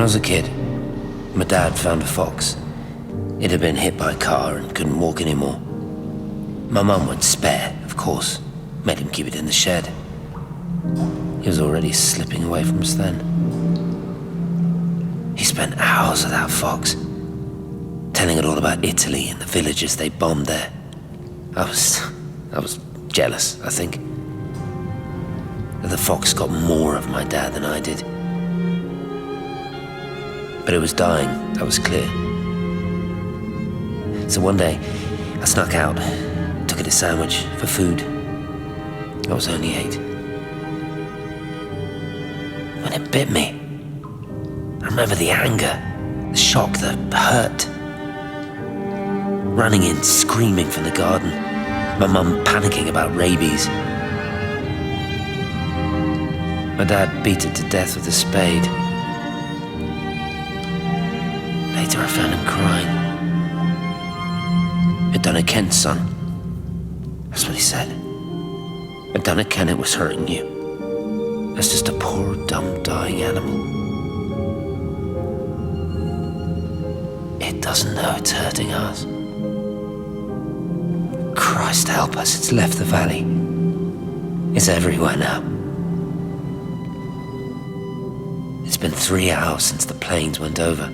was a kid, my dad found a fox. It had been hit by a car and couldn't walk anymore. My mum went spare, of course, made him keep it in the shed. He was already slipping away from us then. He spent hours with that fox, telling it all about Italy and the villages they bombed there. I was jealous, I think. That the fox got more of my dad than I did. But it was dying, that was clear. So one day, I snuck out, took it a sandwich for food. I was only 8. When it bit me, I remember the anger, the shock, the hurt. Running in, screaming from the garden, my mum panicking about rabies. My dad beat it to death with a spade. Later I found him crying. I'd done it, Ken, son. That's what he said. I'd done it, Ken, it was hurting you. That's just a poor, dumb, dying animal. It doesn't know it's hurting us. Christ help us, it's left the valley. It's everywhere now. It's been 3 hours since the planes went over.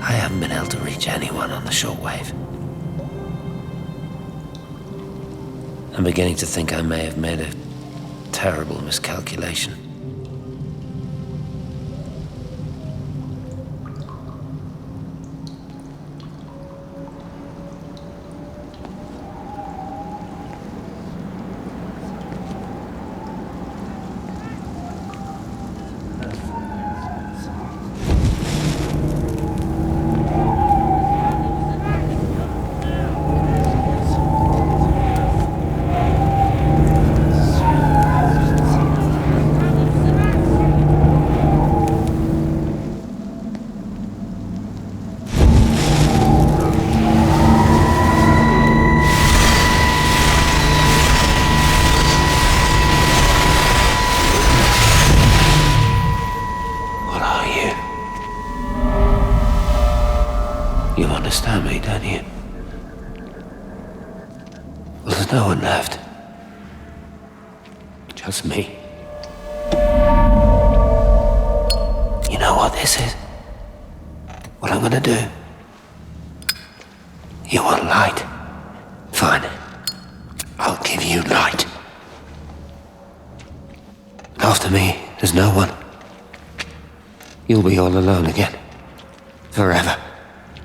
I haven't been able to reach anyone on the shortwave. I'm beginning to think I may have made a terrible miscalculation. You understand me, don't you? Well, there's no one left. Just me. You know what this is? What I'm gonna do? You want light? Fine. I'll give you light. After me, there's no one. You'll be all alone again. Forever.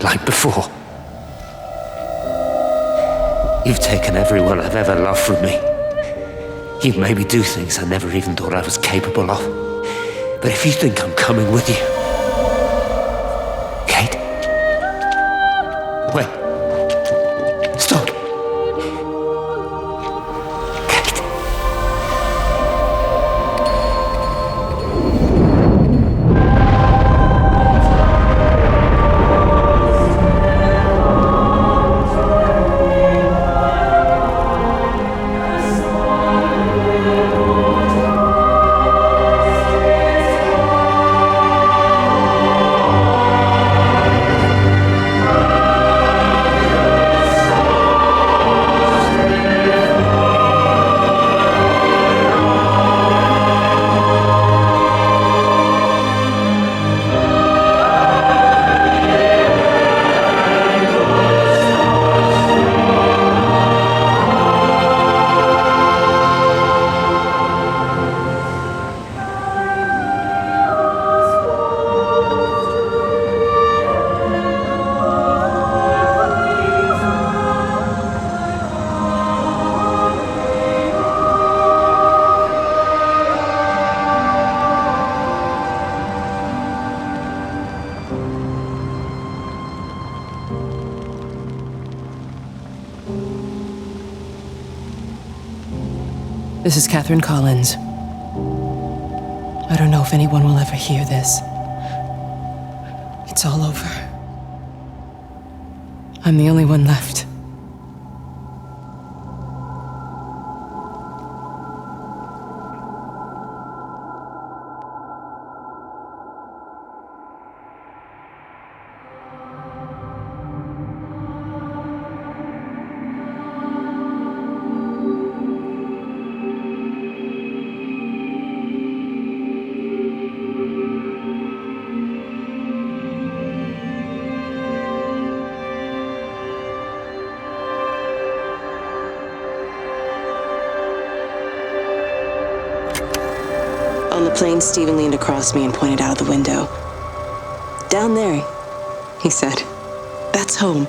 Like before. You've taken everyone I've ever loved from me. You've made me do things I never even thought I was capable of. But if you think I'm coming with you... Kate? Wait. Stop. Kate. This is Catherine Collins. I don't know if anyone will ever hear this. It's all over. I'm the only one left. plane, Stephen leaned across me and pointed out of the window. "Down there," he said. "That's home."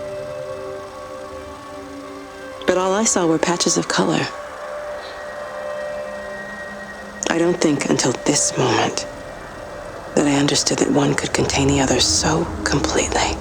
But all I saw were patches of color. I don't think until this moment that I understood that one could contain the other so completely.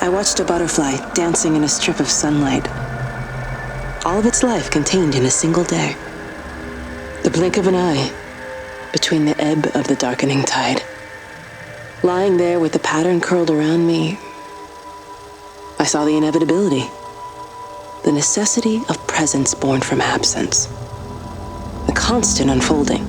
I watched a butterfly dancing in a strip of sunlight. All of its life contained in a single day. The blink of an eye between the ebb of the darkening tide. Lying there with the pattern curled around me, I saw the inevitability, the necessity of presence born from absence, the constant unfolding.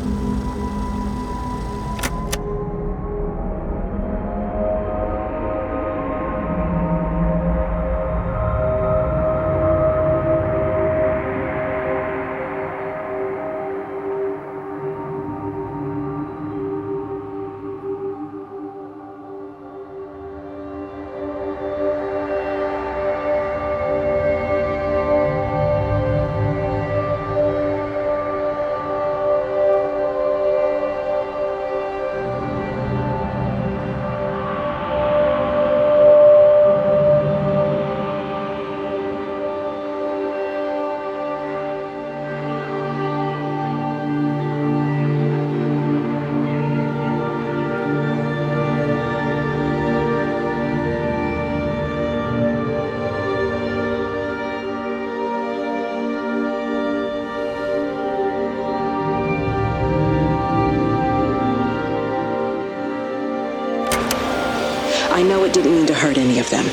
I know it didn't mean to hurt any of them.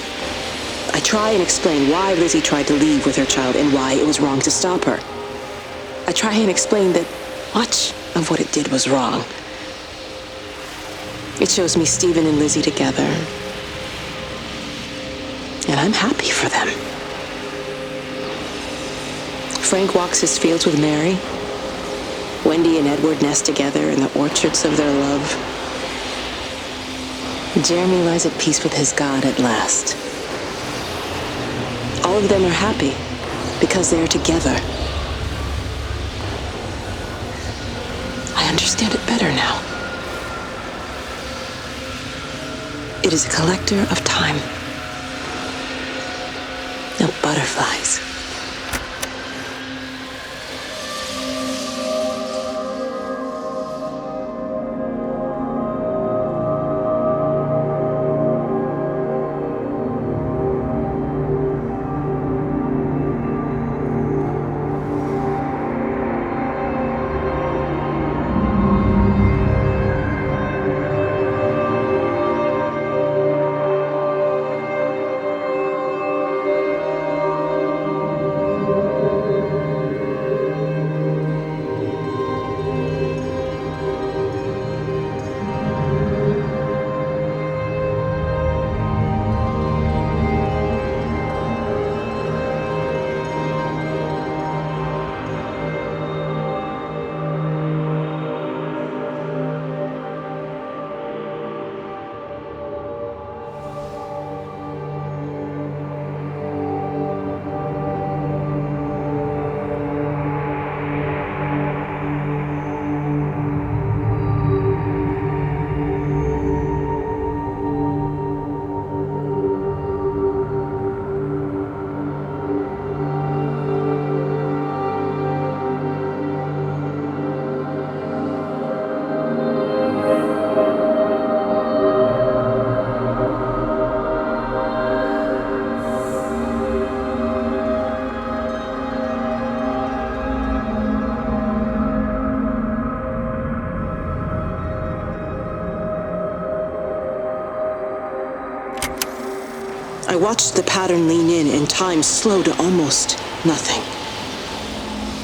I try and explain why Lizzie tried to leave with her child and why it was wrong to stop her. I try and explain that much of what it did was wrong. It shows me Stephen and Lizzie together, and I'm happy for them. Frank walks his fields with Mary. Wendy and Edward nest together in the orchards of their love. Jeremy lies at peace with his God at last. All of them are happy because they are together. I understand it better now. It is a collector of time. No butterflies. I watched the pattern lean in and time slow to almost nothing.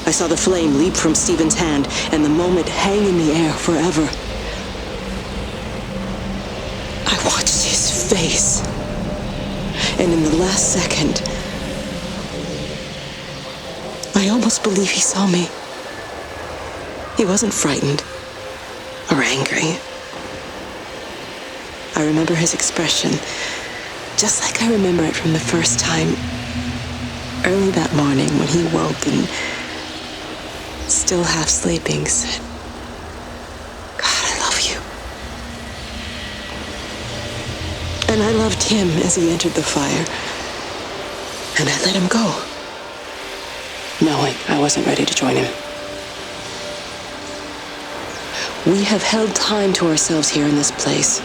I saw the flame leap from Stephen's hand and the moment hang in the air forever. I watched his face, and in the last second, I almost believe he saw me. He wasn't frightened or angry. I remember his expression, just like I remember it from the first time, early that morning when he woke and, still half sleeping, said, "God, I love you." And I loved him as he entered the fire, and I let him go, knowing I wasn't ready to join him. We have held time to ourselves here in this place,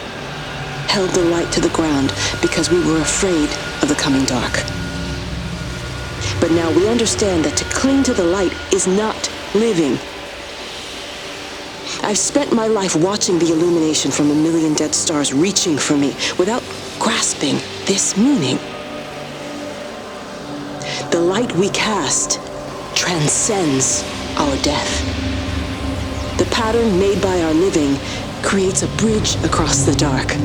held the light to the ground because we were afraid of the coming dark. But now we understand that to cling to the light is not living. I've spent my life watching the illumination from a million dead stars reaching for me without grasping this meaning. The light we cast transcends our death. The pattern made by our living creates a bridge across the dark.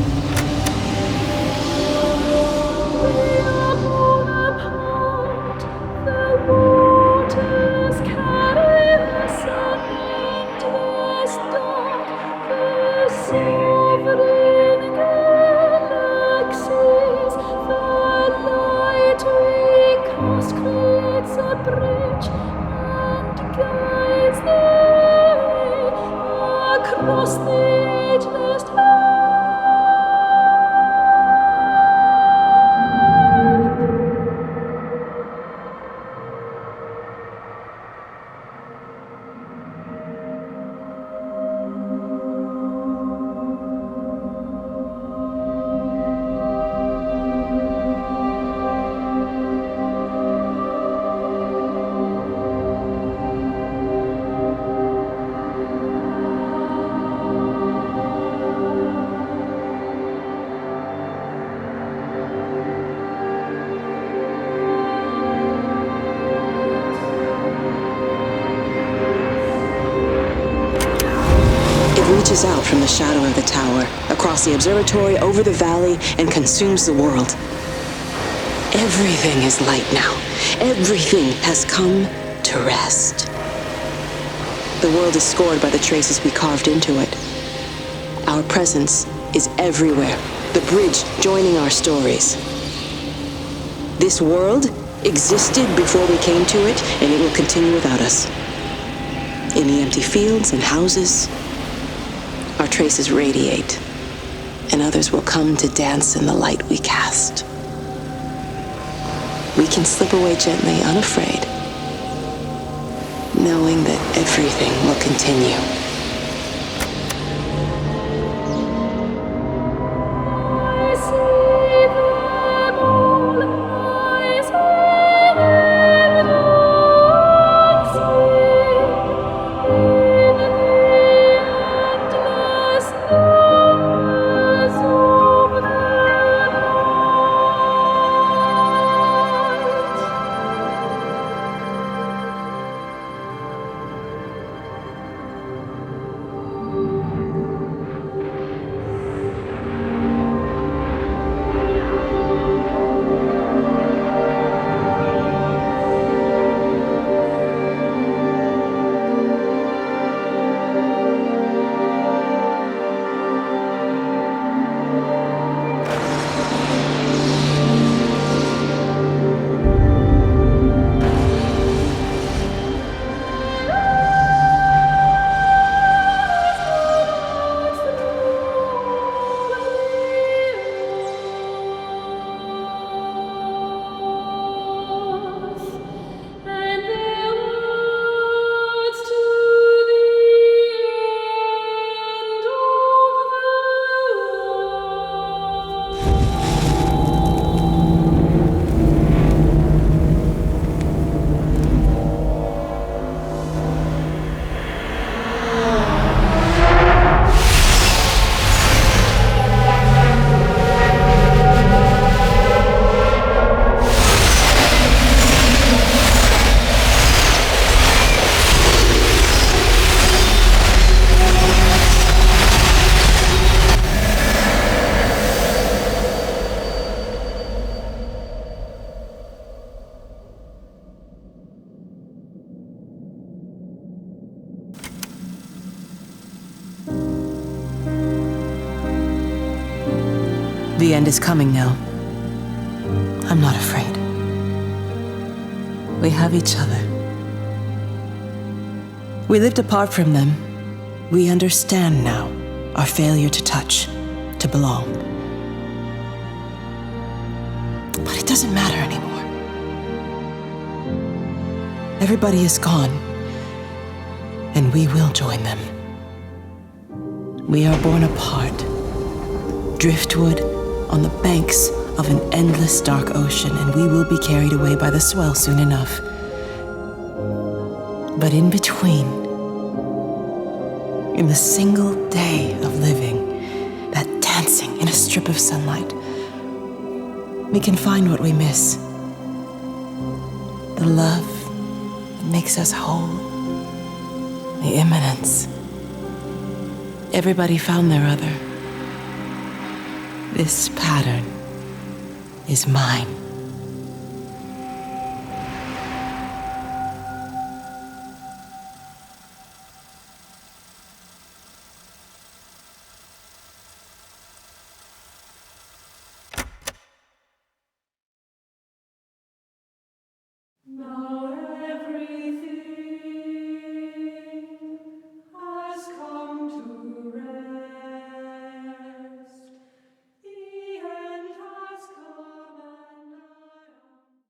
Reaches out from the shadow of the tower, across the observatory, over the valley, and consumes the world. Everything is light now. Everything has come to rest. The world is scored by the traces we carved into it. Our presence is everywhere, the bridge joining our stories. This world existed before we came to it, and it will continue without us. In the empty fields and houses, our traces radiate, and others will come to dance in the light we cast. We can slip away gently, unafraid, knowing that everything will continue. The end is coming now. I'm not afraid. We have each other. We lived apart from them. We understand now our failure to touch, to belong. But it doesn't matter anymore. Everybody is gone, and we will join them. We are born apart, driftwood on the banks of an endless dark ocean, and we will be carried away by the swell soon enough. But in between, in the single day of living, that dancing in a strip of sunlight, we can find what we miss. The love that makes us whole. The imminence. Everybody found their other. This pattern is mine. Now everything